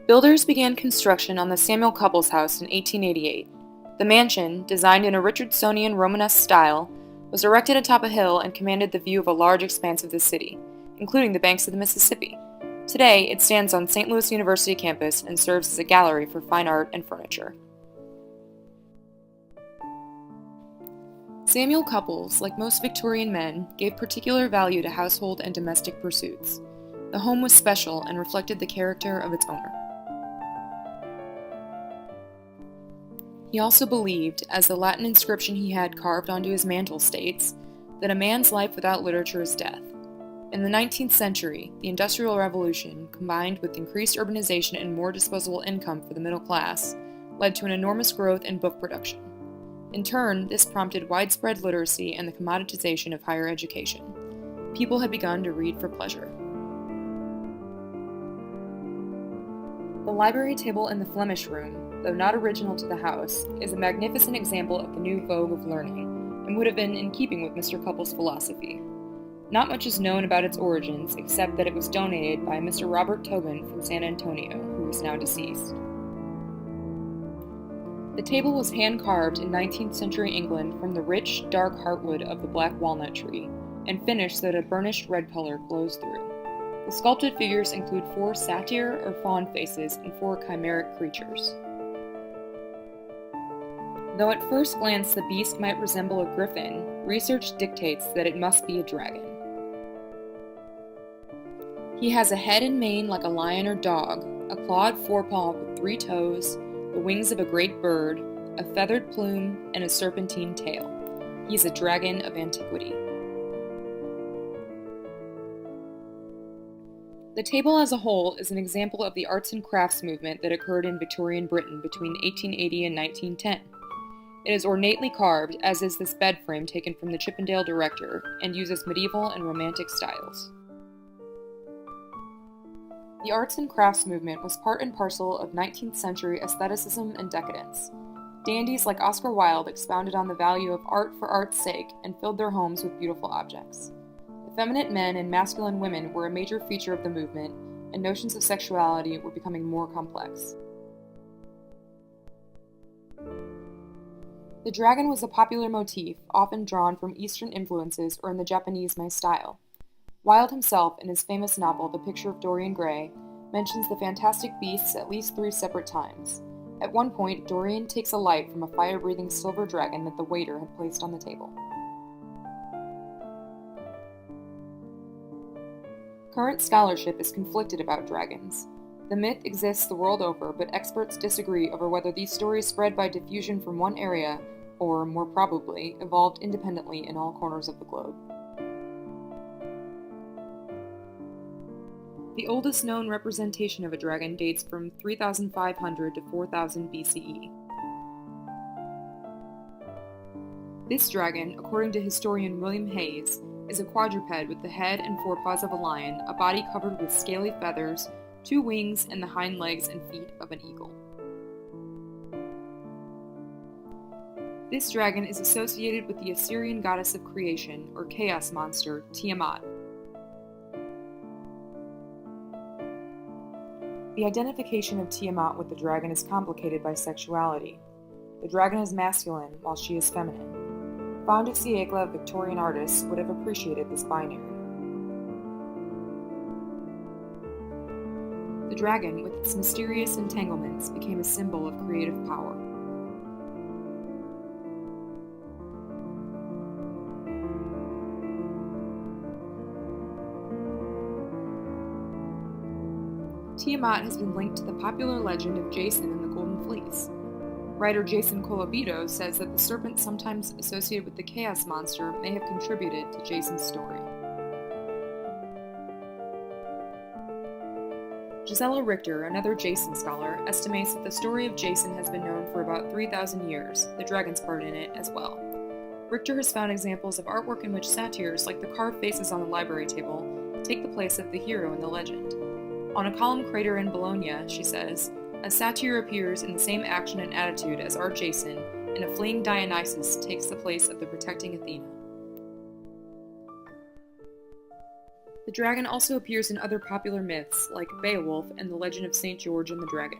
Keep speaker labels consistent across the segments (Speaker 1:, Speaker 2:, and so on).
Speaker 1: Builders began construction on the Samuel Couples house in 1888. The mansion, designed in a Richardsonian Romanesque style, was erected atop a hill and commanded the view of a large expanse of the city, including the banks of the Mississippi. Today, it stands on St. Louis University campus and serves as a gallery for fine art and furniture. Samuel Couples, like most Victorian men, gave particular value to household and domestic pursuits. The home was special and reflected the character of its owner. He also believed, as the Latin inscription he had carved onto his mantle states, that a man's life without literature is death. In the 19th century, the Industrial Revolution, combined with increased urbanization and more disposable income for the middle class, led to an enormous growth in book production. In turn, this prompted widespread literacy and the commoditization of higher education. People had begun to read for pleasure. The library table in the Flemish Room, though not original to the house, is a magnificent example of the new vogue of learning, and would have been in keeping with Mr. Couples' philosophy. Not much is known about its origins, except that it was donated by Mr. Robert Tobin from San Antonio, who is now deceased. The table was hand-carved in 19th century England from the rich, dark heartwood of the black walnut tree, and finished so that a burnished red color glows through. The sculpted figures include 4 satyr or fawn faces and 4 chimeric creatures. Though at first glance the beast might resemble a griffin, research dictates that it must be a dragon. He has a head and mane like a lion or dog, a clawed forepaw with 3 toes, the wings of a great bird, a feathered plume, and a serpentine tail. He is a dragon of antiquity. The table as a whole is an example of the arts and crafts movement that occurred in Victorian Britain between 1880 and 1910. It is ornately carved, as is this bed frame taken from the Chippendale Director, and uses medieval and romantic styles. The arts and crafts movement was part and parcel of 19th century aestheticism and decadence. Dandies like Oscar Wilde expounded on the value of art for art's sake and filled their homes with beautiful objects. Effeminate men and masculine women were a major feature of the movement, and notions of sexuality were becoming more complex. The dragon was a popular motif, often drawn from Eastern influences or in the Japanese-Mai style. Wilde himself, in his famous novel The Picture of Dorian Gray, mentions the fantastic beasts at least 3 separate times. At one point, Dorian takes a light from a fire-breathing silver dragon that the waiter had placed on the table. Current scholarship is conflicted about dragons. The myth exists the world over, but experts disagree over whether these stories spread by diffusion from one area, or, more probably, evolved independently in all corners of the globe. The oldest known representation of a dragon dates from 3500 to 4000 BCE. This dragon, according to historian William Hayes, is a quadruped with the head and forepaws of a lion, a body covered with scaly feathers, 2 wings, and the hind legs and feet of an eagle. This dragon is associated with the Assyrian goddess of creation, or chaos monster, Tiamat. The identification of Tiamat with the dragon is complicated by sexuality. The dragon is masculine, while she is feminine. Fond siècle Victorian artists would have appreciated this binary. The dragon, with its mysterious entanglements, became a symbol of creative power. Tiamat has been linked to the popular legend of Jason and the Golden Fleece. Writer Jason Colavito says that the serpent sometimes associated with the chaos monster may have contributed to Jason's story. Gisela Richter, another Jason scholar, estimates that the story of Jason has been known for about 3,000 years, the dragon's part in it as well. Richter has found examples of artwork in which satyrs, like the carved faces on the library table, take the place of the hero in the legend. On a column crater in Bologna, she says, a satyr appears in the same action and attitude as our Jason, and a fleeing Dionysus takes the place of the protecting Athena. The dragon also appears in other popular myths, like Beowulf and the legend of St. George and the Dragon.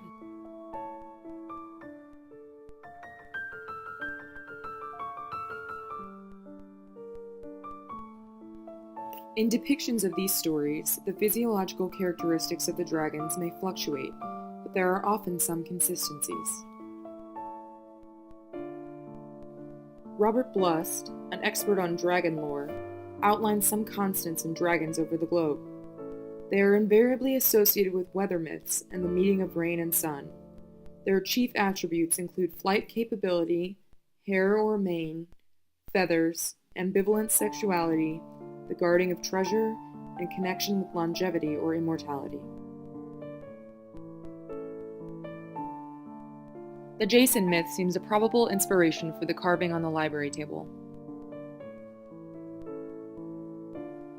Speaker 1: In depictions of these stories, the physiological characteristics of the dragons may fluctuate, but there are often some consistencies. Robert Blust, an expert on dragon lore, outlines some constants in dragons over the globe. They are invariably associated with weather myths and the meeting of rain and sun. Their chief attributes include flight capability, hair or mane, feathers, ambivalent sexuality, the guarding of treasure, and connection with longevity or immortality. The Jason myth seems a probable inspiration for the carving on the library table.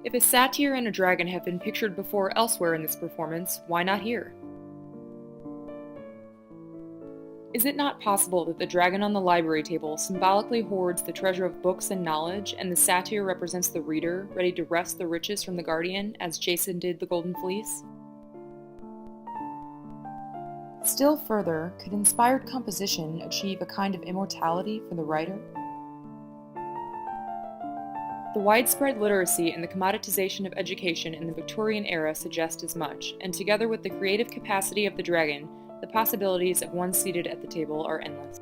Speaker 1: If a satyr and a dragon have been pictured before elsewhere in this performance, why not here? Is it not possible that the dragon on the library table symbolically hoards the treasure of books and knowledge, and the satyr represents the reader, ready to wrest the riches from the guardian, as Jason did the Golden Fleece? Still further, could inspired composition achieve a kind of immortality for the writer? The widespread literacy and the commoditization of education in the Victorian era suggest as much, and together with the creative capacity of the dragon, the possibilities of one seated at the table are endless.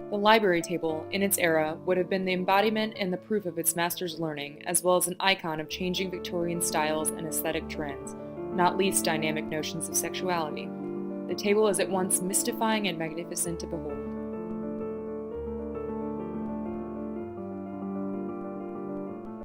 Speaker 1: The library table, in its era, would have been the embodiment and the proof of its master's learning, as well as an icon of changing Victorian styles and aesthetic trends, not least dynamic notions of sexuality. The table is at once mystifying and magnificent to behold.